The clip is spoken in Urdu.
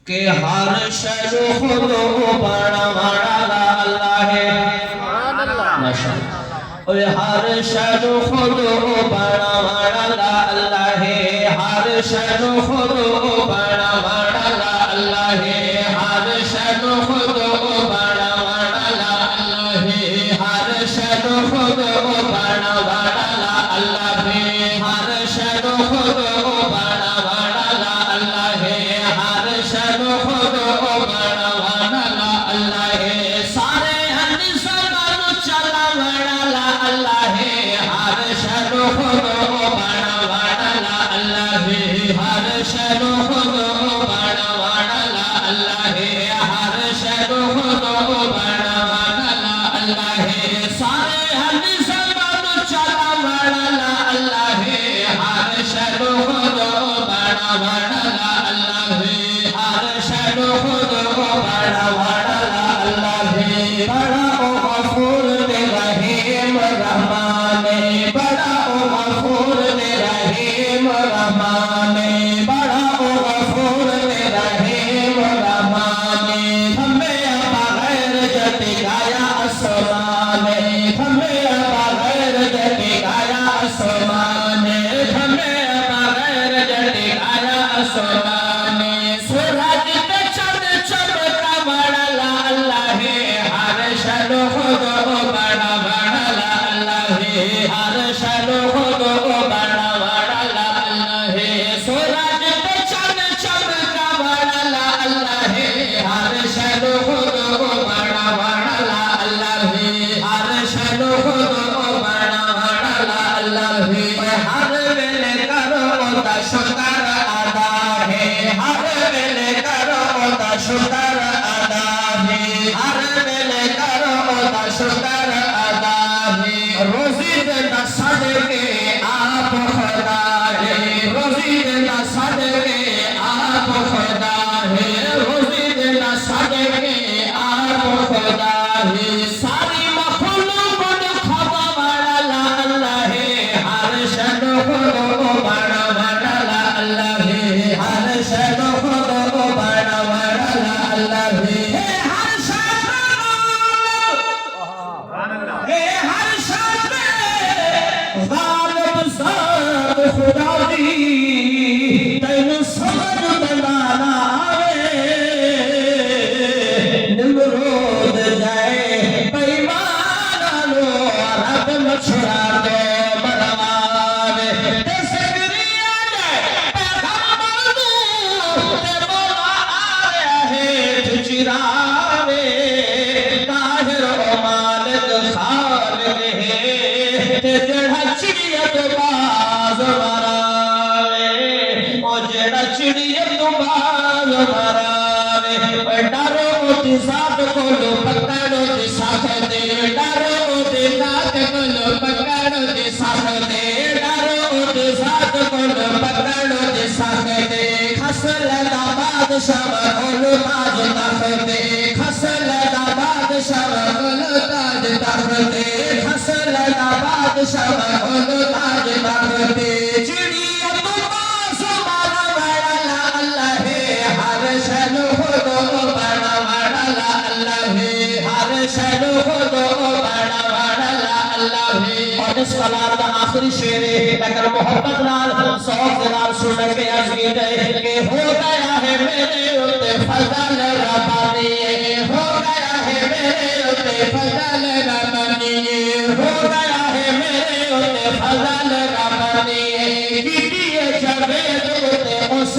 کہ ہر شے خود بڑا بڑا اللہ ہے ماشاءاللہ اور ہر شے خود بڑا بڑا اللہ ہے ہر شے خود بڑا بڑا اللہ ہے ہر شے خود بڑا بڑا اللہ ہے ہر شے خود بڑا بڑا اللہ ہے ہر شے خود بڑا بڑا اللہ ہے ہر شے خود بڑا بڑا اللہ ہے سارے انسان چلا بڑا اللہ ہے ہر شے خود بڑا بڑا اللہ ہے ہر شے خود بڑا بڑا اللہ ہے ہر شے خود بڑا بڑا اللہ ہے سارے انسان چلا بڑا اللہ ہے ہر شے خود بڑا بڑا اللہ ہے ہر شے خود بڑا بڑا اللہ ہے بڑا غفور رحیم رحمان بڑا غفور رحیم رحمان بڑا غفور رحیم رحمان ہمیں بغیر جت گایا آسمان ہمیں بغیر جت گایا آسمان ہمیں بغیر جت گایا آسمان سورج پہ چند چمکا بڑا اللہ ہے ہر شے خود بڑا بڑا اللہ ہے ہر شے خود بڑا بڑا اللہ ہے سورج پہ چند چمکا بڑا اللہ ہے ہر شے خود بڑا بڑا اللہ ہے ہر شے خود بڑا بڑا اللہ ہے ہر ویلے کرو تا شکر ادا ہے ہر ویلے کرو تا شکر ادا ہے ہر ویلے کرو تا شکر ادا ہے روزی دینا صدقے آپ خدا ہے روزی دینا صدقے آپ خدا ہے روزی دینا صدقے آپ خدا ہے ساری مخلوق خدا بڑا اللہ ہے ہر شے خود بڑا بڑا اللہ ہے ہر شے خود بڑا بڑا اللہ ہے ہر شے ہر شے غالب ذات خدا دی تینوں سمجھ بنانا آوے نمرود جائے بیمان لو رب مچھڑا دو مرواوے تے سکریہ جائے پیغمبر دو تے مولا آرے ہے چچراوے طاہر و مالک خالق ہے تے جڑا چڑیت باز مراوے او جڑا چڑیت باز مراوے ڈارو تی ذات کولو پکڑو تی ساتھ دے ڈارو تی ذات کولو پکڑو تی ساتھ دے ڈارو تی ذات کولو پکڑو تی ساتھ دے خسل دا بادشاہ کولو تاج تخت دے خسل دا بادشاہ کولو تاج تخت دے خسل دا بادشاہ کولو تاج تخت دے چڑی باز مارا بڑا اللہ ہے ہر شے خود بڑا بڑا اللہ ہے ہر شے خود بڑا بڑا اللہ ہے اور اس کلام دا آخری شعر ہے لیکن محبت نال سوگ نال سن کے عرض کی جائے کہ ہو گیا ہے میرے اوتے فضل ربانی ہو گیا ہے میرے اوتے فضل ربانی ہو گیا ہے میرے اوتے فضل ربانی کی جاوید اوتے اس